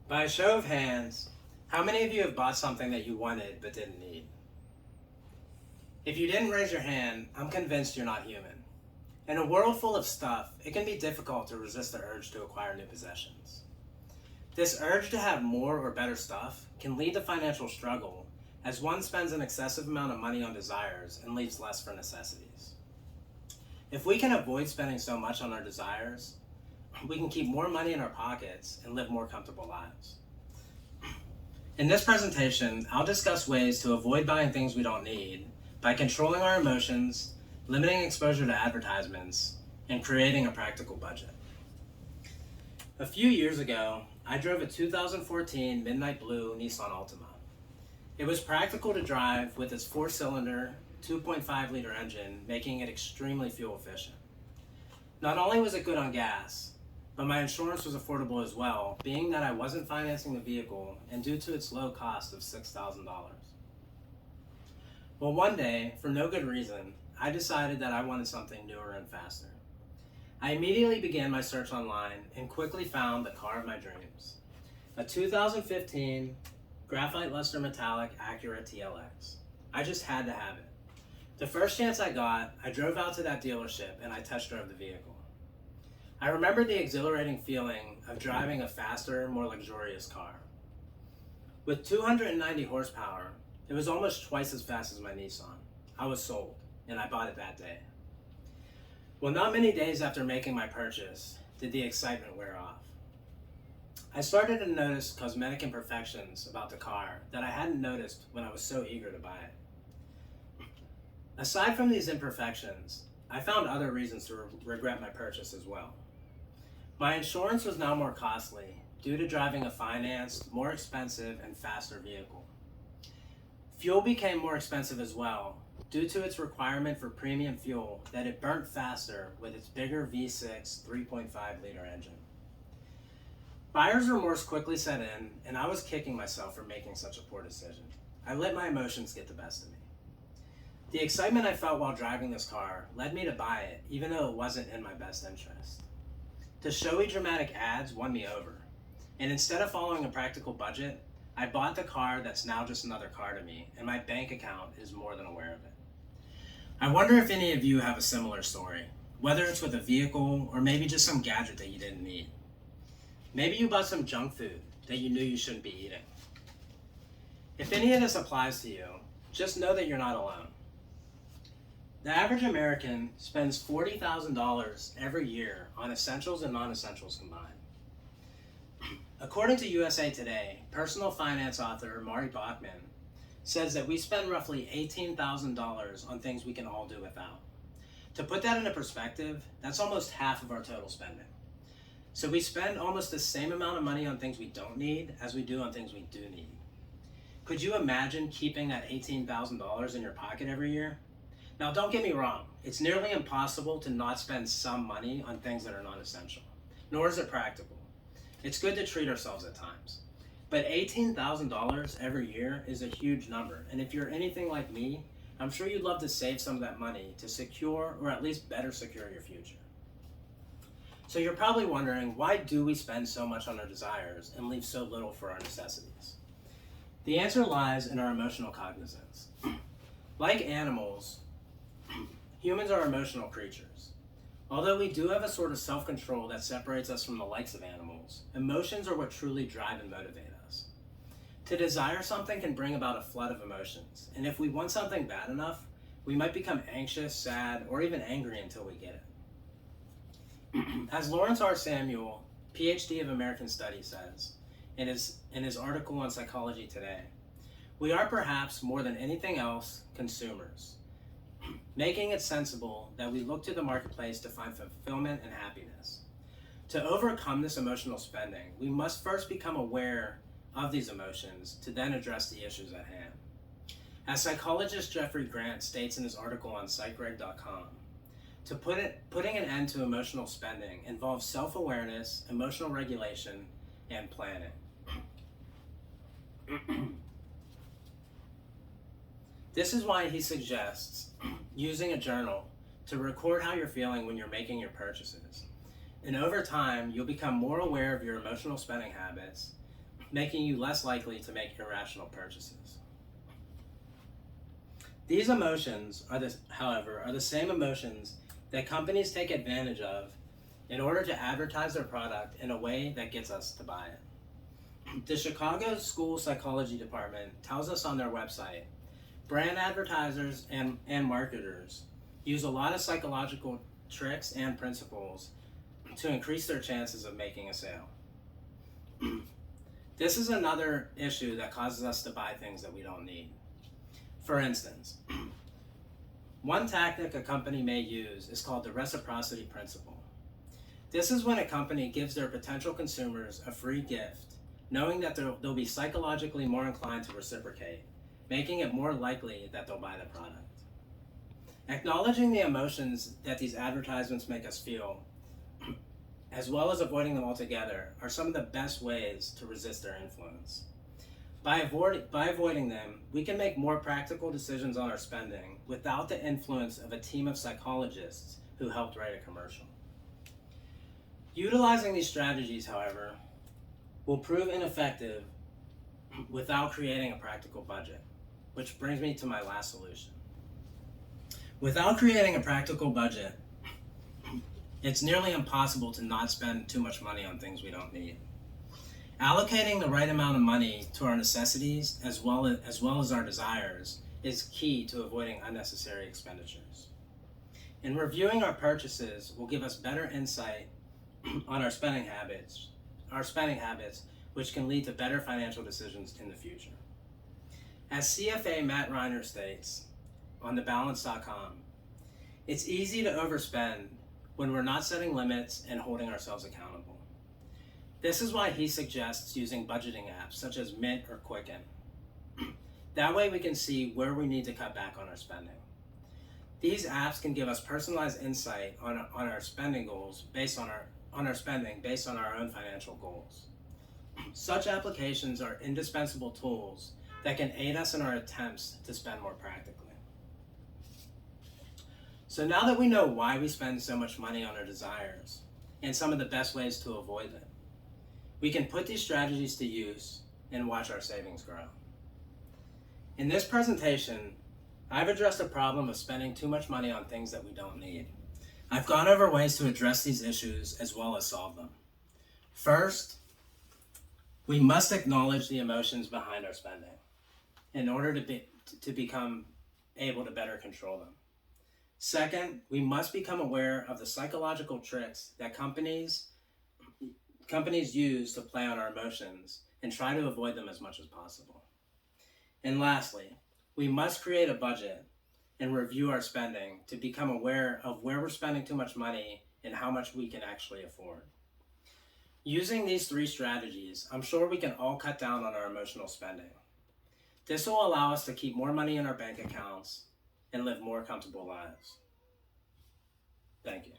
By a show of hands, how many of you have bought something that you wanted but didn't need? If you didn't raise your hand, I'm convinced you're not human. In a world full of stuff, it can be difficult to resist the urge to acquire new possessions. This urge to have more or better stuff can lead to financial struggle as one spends an excessive amount of money on desires and leaves less for necessities. If we can avoid spending so much on our desires, we can keep more money in our pockets and live more comfortable lives. In this presentation, I'll discuss ways to avoid buying things we don't need by controlling our emotions, limiting exposure to advertisements, and creating a practical budget. A few years ago, I drove a 2014 Midnight Blue Nissan Altima. It was practical to drive with its 4-cylinder, 2.5-liter engine, making it extremely fuel efficient. Not only was it good on gas, but my insurance was affordable as well, being that I wasn't financing the vehicle and due to its low cost of $6,000. Well, one day, for no good reason, I decided that I wanted something newer and faster. I immediately began my search online and quickly found the car of my dreams, a 2015 Graphite Luster Metallic Acura TLX. I just had to have it. The first chance I got, I drove out to that dealership and I test drove the vehicle. I remember the exhilarating feeling of driving a faster, more luxurious car. With 290 horsepower, it was almost twice as fast as my Nissan. I was sold, and I bought it that day. Well, not many days after making my purchase did the excitement wear off. I started to notice cosmetic imperfections about the car that I hadn't noticed when I was so eager to buy it. Aside from these imperfections, I found other reasons to regret my purchase as well. My insurance was now more costly due to driving a financed, more expensive, and faster vehicle. Fuel became more expensive as well due to its requirement for premium fuel that it burnt faster with its bigger V6 3.5-liter engine. Buyer's remorse quickly set in, and I was kicking myself for making such a poor decision. I let my emotions get the best of me. The excitement I felt while driving this car led me to buy it, even though it wasn't in my best interest. The showy dramatic ads won me over, and instead of following a practical budget, I bought the car that's now just another car to me, and my bank account is more than aware of it. I wonder if any of you have a similar story, whether it's with a vehicle or maybe just some gadget that you didn't need. Maybe you bought some junk food that you knew you shouldn't be eating. If any of this applies to you, just know that you're not alone. The average American spends $40,000 every year on essentials and non-essentials combined. According to USA Today, personal finance author Mari Bachman says that we spend roughly $18,000 on things we can all do without. To put that into perspective, that's almost half of our total spending. So we spend almost the same amount of money on things we don't need as we do on things we do need. Could you imagine keeping that $18,000 in your pocket every year? Now, don't get me wrong, it's nearly impossible to not spend some money on things that are non-essential, nor is it practical. It's good to treat ourselves at times. But $18,000 every year is a huge number, and if you're anything like me, I'm sure you'd love to save some of that money to secure or at least better secure your future. So you're probably wondering, why do we spend so much on our desires and leave so little for our necessities? The answer lies in our emotional cognizance. Like animals, humans are emotional creatures. Although we do have a sort of self-control that separates us from the likes of animals, emotions are what truly drive and motivate us. To desire something can bring about a flood of emotions, and if we want something bad enough, we might become anxious, sad, or even angry until we get it. As Lawrence R. Samuel, PhD of American Studies, says in his article on Psychology Today, we are perhaps more than anything else consumers, making it sensible that we look to the marketplace to find fulfillment and happiness. To overcome this emotional spending, we must first become aware of these emotions to then address the issues at hand. As psychologist Jeffrey Grant states in his article on psychreg.com, putting an end to emotional spending involves self-awareness, emotional regulation, and planning. This is why he suggests using a journal to record how you're feeling when you're making your purchases. And over time, you'll become more aware of your emotional spending habits making you less likely to make irrational purchases. These emotions, however, are the same emotions that companies take advantage of in order to advertise their product in a way that gets us to buy it. The Chicago School Psychology Department tells us on their website, brand advertisers and marketers use a lot of psychological tricks and principles to increase their chances of making a sale. This is another issue that causes us to buy things that we don't need. For instance, one tactic a company may use is called the reciprocity principle. This is when a company gives their potential consumers a free gift, knowing that they'll be psychologically more inclined to reciprocate, making it more likely that they'll buy the product. Acknowledging the emotions that these advertisements make us feel, as well as avoiding them altogether, are some of the best ways to resist their influence. By avoiding them, we can make more practical decisions on our spending without the influence of a team of psychologists who helped write a commercial. Utilizing these strategies, however, will prove ineffective without creating a practical budget, which brings me to my last solution. Without creating a practical budget, it's nearly impossible to not spend too much money on things we don't need. Allocating the right amount of money to our necessities as well as our desires is key to avoiding unnecessary expenditures. And reviewing our purchases will give us better insight on our spending habits, which can lead to better financial decisions in the future. As CFA Matt Reiner states on thebalance.com, it's easy to overspend when we're not setting limits and holding ourselves accountable. This is why he suggests using budgeting apps such as Mint or Quicken. That way we can see where we need to cut back on our spending. These apps can give us personalized insight on our spending goals based on our spending based on our own financial goals. Such applications are indispensable tools that can aid us in our attempts to spend more practically. So now that we know why we spend so much money on our desires and some of the best ways to avoid them, we can put these strategies to use and watch our savings grow. In this presentation, I've addressed the problem of spending too much money on things that we don't need. I've gone over ways to address these issues as well as solve them. First, we must acknowledge the emotions behind our spending in order to become able to better control them. Second, we must become aware of the psychological tricks that companies use to play on our emotions and try to avoid them as much as possible. And lastly, we must create a budget and review our spending to become aware of where we're spending too much money and how much we can actually afford. Using these three strategies, I'm sure we can all cut down on our emotional spending. This will allow us to keep more money in our bank accounts and live more comfortable lives. Thank you.